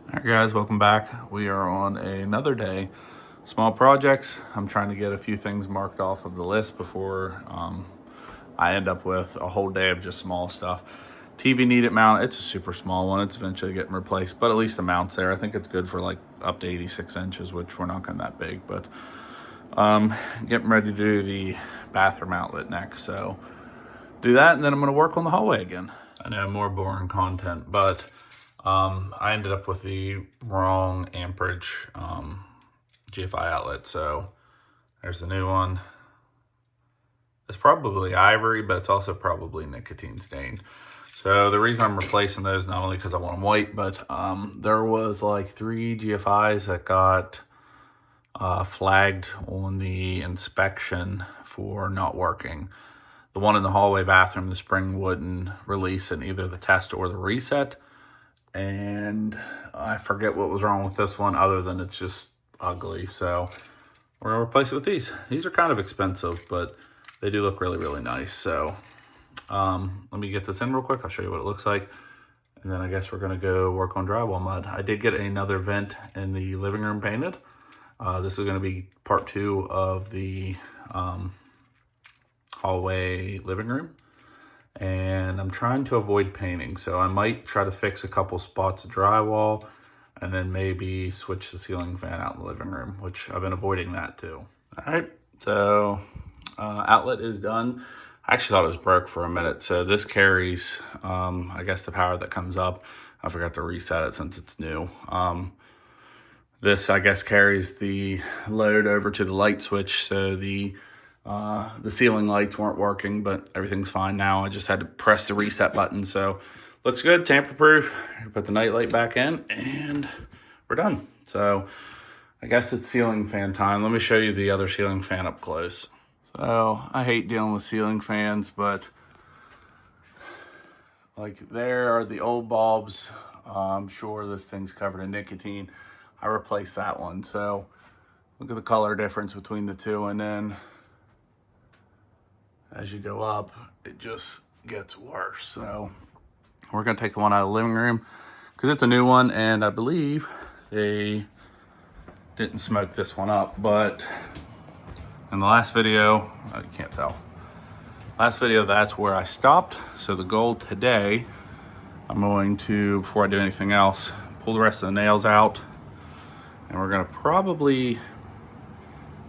Alright guys, welcome back. We are on another day. Small projects. I'm trying to get a few things marked off of the list before I end up with a whole day of just small stuff. TV needed mount. It's a super small one. It's eventually getting replaced, but at least the mount's there. I think it's good for like up to 86 inches, which we're not going that big, but getting ready to do the bathroom outlet next. So do that, and then I'm going to work on the hallway again. I know, more boring content, but I ended up with the wrong amperage GFI outlet. So there's the new one. It's probably ivory, but it's also probably nicotine stained. So the reason I'm replacing those, not only because I want them white, but there was like 3 GFIs that got flagged on the inspection for not working. The one in the hallway bathroom, the spring wouldn't release in either the test or the reset. And I forget what was wrong with this one other than it's just ugly. So we're gonna replace it with these. These are kind of expensive, but they do look really, really nice. So let me get this in real quick. I'll show you what it looks like. And then I guess we're gonna go work on drywall mud. I did get another vent in the living room painted. This is gonna be part 2 of the hallway living room. And I'm trying to avoid painting, so I might try to fix a couple spots of drywall and then maybe switch the ceiling fan out in the living room, which I've been avoiding that too. All right, so outlet is done. I actually thought it was broke for a minute. So this carries, I guess, the power that comes up. I forgot to reset it since it's new. This, I guess, carries the load over to the light switch, so the ceiling lights weren't working, but everything's fine now. I just had to press the reset button. So looks good, tamper proof. Put the night light back in and we're done. So I guess it's ceiling fan time. Let me show you the other ceiling fan up close. So I hate dealing with ceiling fans, but like there are the old bulbs. I'm sure this thing's covered in nicotine. I replaced that one. So look at the color difference between the two, and then as you go up, it just gets worse. So we're gonna take the one out of the living room because it's a new one, and I believe they didn't smoke this one up. But in the last video, you can't tell. Last video, that's where I stopped. So the goal today, I'm going to, before I do anything else, pull the rest of the nails out, and we're gonna probably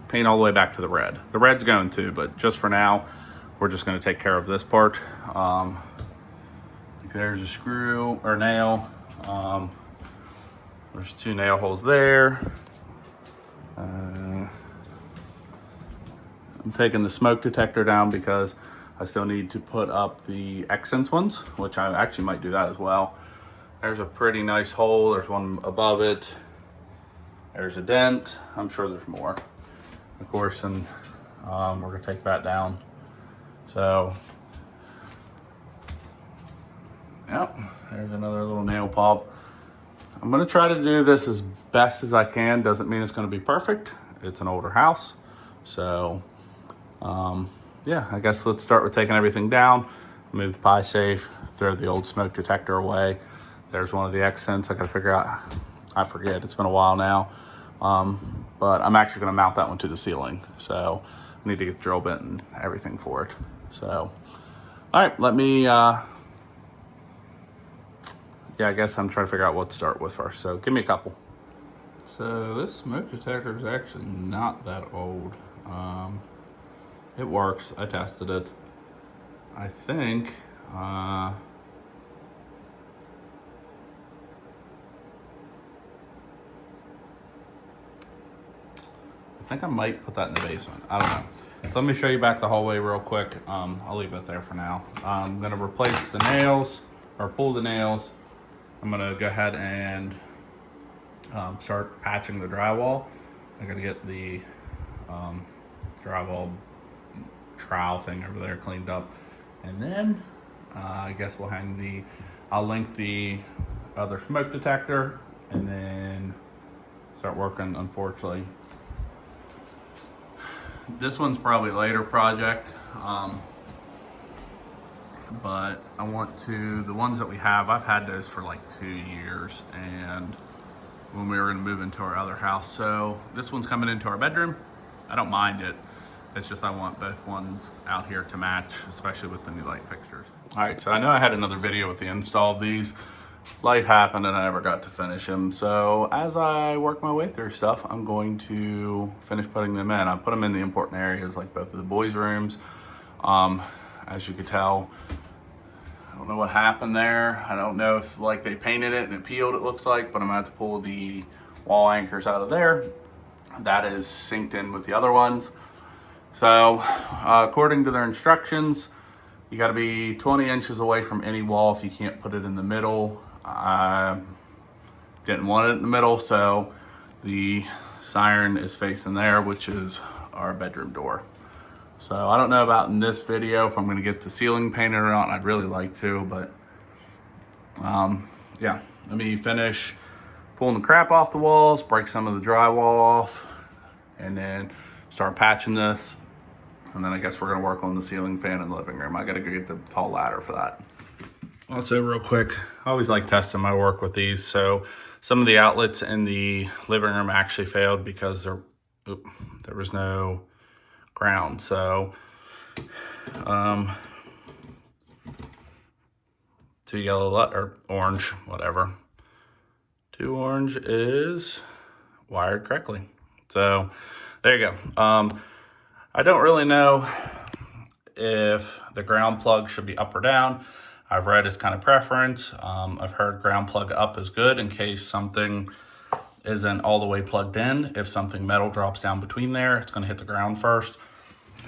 paint all the way back to the red. The red's going too, but just for now, we're just going to take care of this part. There's a screw or nail. There's 2 nail holes there. I'm taking the smoke detector down because I still need to put up the Xsense ones, which I actually might do that as well. There's a pretty nice hole. There's one above it. There's a dent. I'm sure there's more, of course, and we're going to take that down. So, yep, there's another little nail pop. I'm gonna try to do this as best as I can. Doesn't mean it's gonna be perfect. It's an older house. So, yeah, I guess let's start with taking everything down. Move the pie safe, throw the old smoke detector away. There's one of the Xsense. I gotta figure out, I forget, it's been a while now. But I'm actually gonna mount that one to the ceiling. So, I need to get the drill bit and everything for it. So, all right, let me, yeah, I guess I'm trying to figure out what to start with first. So give me a couple. So this smoke detector is actually not that old. It works. I tested it. I think, I think I might put that in the basement. I don't know. So let me show you back the hallway real quick. I'll leave it there for now. I'm gonna replace the nails, or pull the nails. I'm gonna go ahead and start patching the drywall. I gotta get the drywall trowel thing over there cleaned up. And then I guess we'll I'll link the other smoke detector and then start working. Unfortunately, this one's probably a later project, but I want to, the ones that we have, I've had those for like 2 years, and when we were gonna move into our other house. So this one's coming into our bedroom. I don't mind it. It's just I want both ones out here to match, especially with the new light fixtures. All right, so I know I had another video with the install of these. Life happened and I never got to finish them. So as I work my way through stuff, I'm going to finish putting them in. I put them in the important areas, like both of the boys' rooms. As you could tell, I don't know what happened there. I don't know if like they painted it and it peeled, it looks like, but I'm gonna have to pull the wall anchors out of there. That is synced in with the other ones. So according to their instructions, you gotta be 20 inches away from any wall if you can't put it in the middle. I didn't want it in the middle, so the siren is facing there, which is our bedroom door. So I don't know about in this video if I'm gonna get the ceiling painted or not. I'd really like to, but yeah, let me finish pulling the crap off the walls, break some of the drywall off, and then start patching this. And then I guess we're gonna work on the ceiling fan in the living room. I gotta go get the tall ladder for that. Also real quick, I always like testing my work with these. So some of the outlets in the living room actually failed because there was no ground. So two yellow or orange, whatever. Two orange is wired correctly. So there you go. I don't really know if the ground plug should be up or down. I've read his kind of preference. I've heard ground plug up is good in case something isn't all the way plugged in. If something metal drops down between there, it's gonna hit the ground first.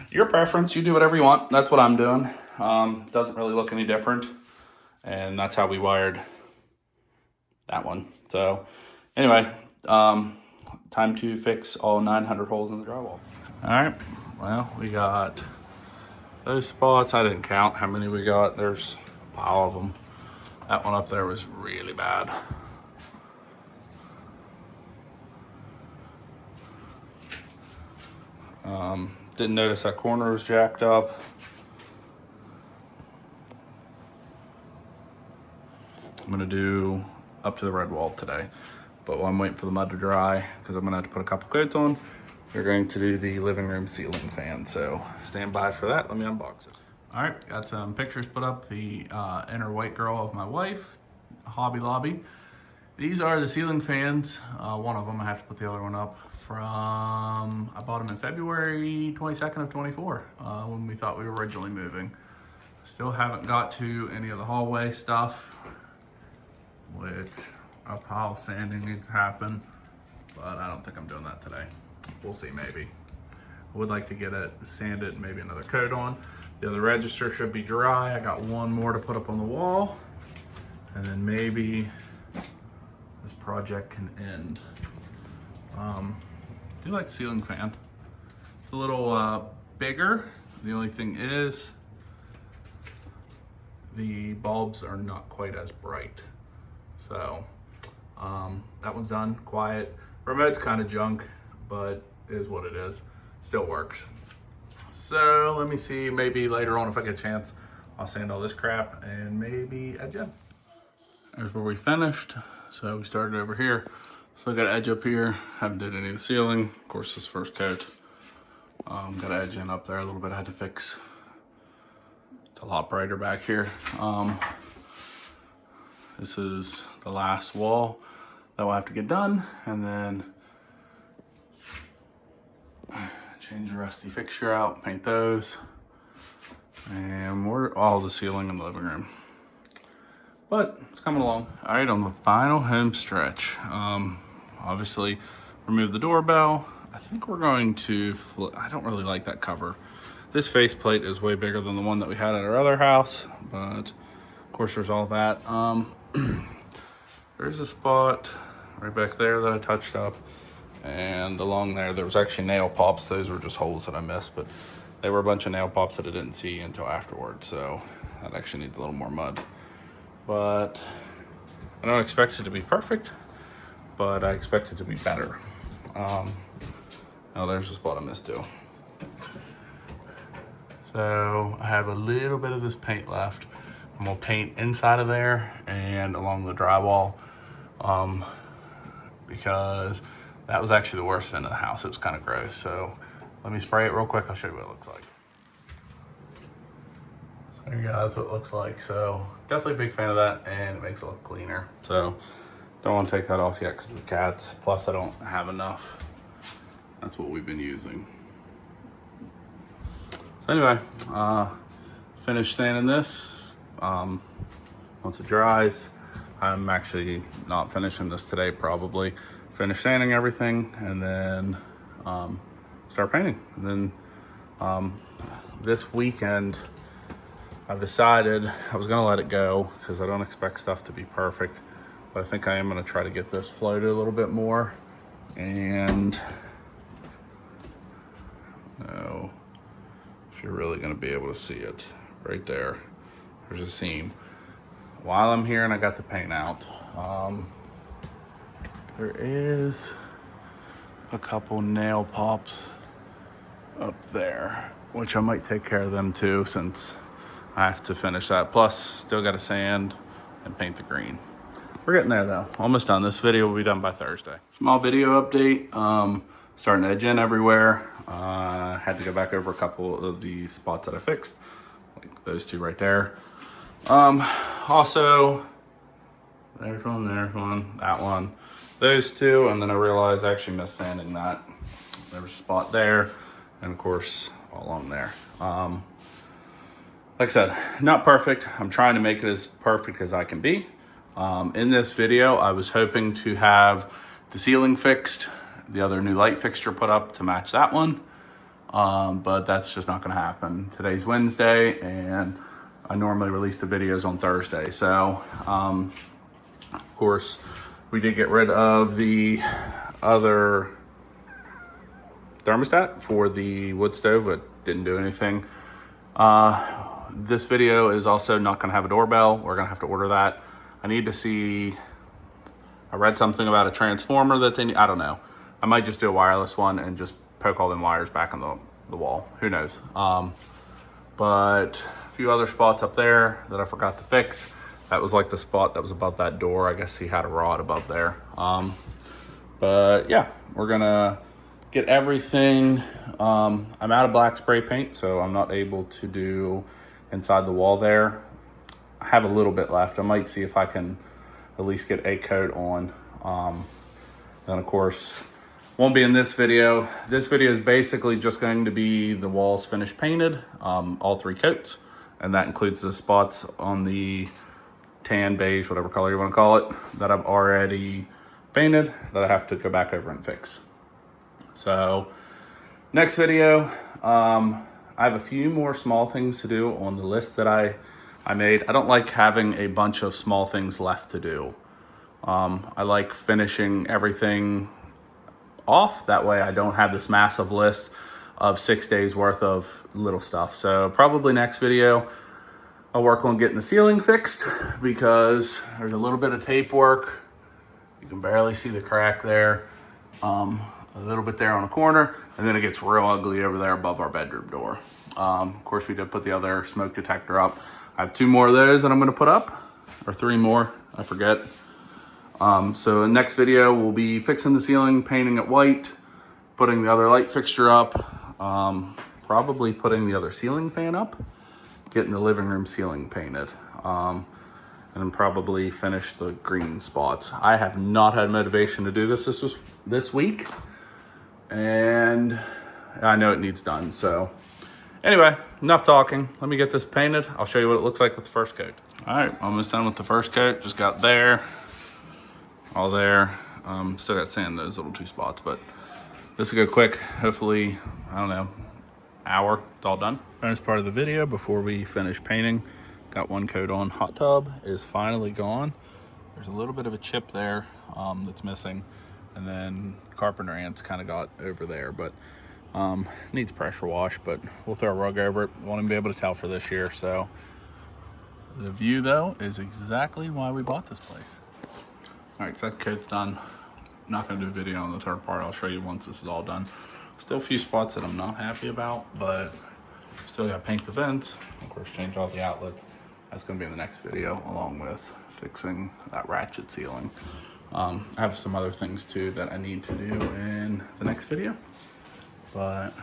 Your preference, you do whatever you want. That's what I'm doing. Doesn't really look any different. And that's how we wired that one. So anyway, time to fix all 900 holes in the drywall. All right, well, we got those spots. I didn't count how many we got. There's a pile of them. That one up there was really bad. Didn't notice that corner was jacked up. I'm gonna do up to the red wall today, but while I'm waiting for the mud to dry, because I'm gonna have to put a couple coats on, we're going to do the living room ceiling fan. So stand by for that. Let me unbox it. All right, got some pictures put up. The inner white girl of my wife, Hobby Lobby. These are the ceiling fans. One of them, I have to put the other one up from, I bought them in February 22nd of 24, when we thought we were originally moving. Still haven't got to any of the hallway stuff, which a pile of sanding needs to happen, but I don't think I'm doing that today. We'll see, maybe. I would like to get it sanded and maybe another coat on. The other register should be dry. I got one more to put up on the wall, and then maybe this project can end. I do like the ceiling fan. It's a little bigger. The only thing is the bulbs are not quite as bright. So that one's done, quiet. Remote's kind of junk, but it is what it is. Still works. So let me see, maybe later on if I get a chance, I'll sand all this crap and maybe edge in. There's where we finished. So we started over here. So I got edge up here, haven't did any of the ceiling. Of course, this first coat. Got edge in up there a little bit, I had to fix. It's a lot brighter back here. This is the last wall that we'll have to get done, and then change the rusty fixture out, paint those, and we're all the ceiling in the living room. But it's coming along. All right, on the final home stretch, obviously remove the doorbell. I think we're going to flip. I don't really like that cover. This faceplate is way bigger than the one that we had at our other house, but of course there's all that. There's a spot right back there that I touched up, and along there was actually nail pops. Those were just holes that I missed, but they were a bunch of nail pops that I didn't see until afterwards, so that actually needs a little more mud. But I don't expect it to be perfect, but I expect it to be better. Oh, there's a spot I missed too. So I have a little bit of this paint left. I'm gonna paint inside of there and along the drywall, because that was actually the worst vent of the house. It was kind of gross. So let me spray it real quick. I'll show you what it looks like. So there you go, that's what it looks like. So definitely a big fan of that, and it makes it look cleaner. So don't want to take that off yet because of the cats. Plus I don't have enough. That's what we've been using. So anyway, finished sanding this. Once it dries, I'm actually not finishing this today, probably. Finish sanding everything and then start painting. And then this weekend, I've decided I was gonna let it go because I don't expect stuff to be perfect, but I think I am gonna try to get this floated a little bit more. And no, if you're really gonna be able to see it, right there, there's a seam. While I'm here and I got the paint out, there is a couple nail pops up there, which I might take care of them too, since I have to finish that. Plus, still got to sand and paint the green. We're getting there though, almost done. This video will be done by Thursday. Small video update, starting to edge in everywhere. Had to go back over a couple of the spots that I fixed, like those two right there. Also, there's one, that one, those two, and then I realized I actually missed sanding that. There was a spot there, and of course, all along there. Like I said, not perfect. I'm trying to make it as perfect as I can be. In this video, I was hoping to have the ceiling fixed, the other new light fixture put up to match that one, but that's just not gonna happen. Today's Wednesday, and I normally release the videos on Thursday. So, of course, we did get rid of the other thermostat for the wood stove. It didn't do anything. This video is also not gonna have a doorbell. We're gonna have to order that. I need to see, I read something about a transformer that they need. I don't know. I might just do a wireless one and just poke all them wires back on the wall. Who knows? But a few other spots up there that I forgot to fix. That was like the spot that was above that door. I guess he had a rod above there. But yeah, we're gonna get everything. I'm out of black spray paint, so I'm not able to do inside the wall there. I have a little bit left. I might see if I can at least get a coat on. Then of course, won't be in this video. This video is basically just going to be the walls finished painted, all 3 coats. And that includes the spots on the tan, beige, whatever color you want to call it, that I've already painted that I have to go back over and fix. So next video, I have a few more small things to do on the list that I made. I don't like having a bunch of small things left to do. I like finishing everything off. That way I don't have this massive list of 6 days worth of little stuff. So probably next video, I'll work on getting the ceiling fixed because there's a little bit of tape work. You can barely see the crack there. A little bit there on the corner, and then it gets real ugly over there above our bedroom door. Of course, we did put the other smoke detector up. I have 2 more of those that I'm gonna put up, or 3 more, I forget. So in the next video, we'll be fixing the ceiling, painting it white, putting the other light fixture up, probably putting the other ceiling fan up, getting the living room ceiling painted, and then probably finish the green spots. I have not had motivation to do this week, and I know it needs done. So anyway, enough talking. Let me get this painted. I'll show you what it looks like with the first coat. All right, almost done with the first coat. Just got there, all there. Still got sand in those little 2 spots, but this will go quick. Hopefully, I don't know, hour, it's all done. Bonus part of the video before we finish painting. Got 1 coat on. Hot tub is finally gone. There's a little bit of a chip there that's missing. And then carpenter ants kind of got over there, but needs pressure wash, but we'll throw a rug over it. Won't even be able to tell for this year. So the view though is exactly why we bought this place. All right, so that coat's done. I'm not gonna do a video on the third part. I'll show you once this is all done. Still a few spots that I'm not happy about, but still gotta paint the vents. Of course, change all the outlets. That's gonna be in the next video, along with fixing that ratchet ceiling. I have some other things too that I need to do in the next video, but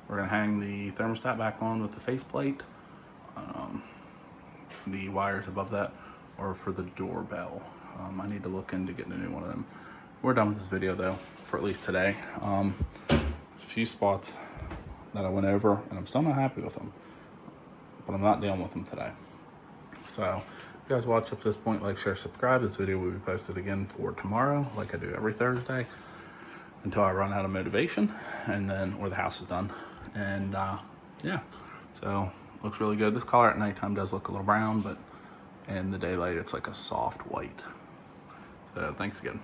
we're gonna hang the thermostat back on with the faceplate. The wires above that are for the doorbell. I need to look into getting a new one of them. We're done with this video though, for at least today. A few spots that I went over and I'm still not happy with them, but I'm not dealing with them today. So if you guys watch up to this point, like, share, subscribe. This video will be posted again for tomorrow, like I do every Thursday, until I run out of motivation, and then, or the house is done. And yeah, so looks really good. This color at nighttime does look a little brown, but in the daylight it's like a soft white. So thanks again.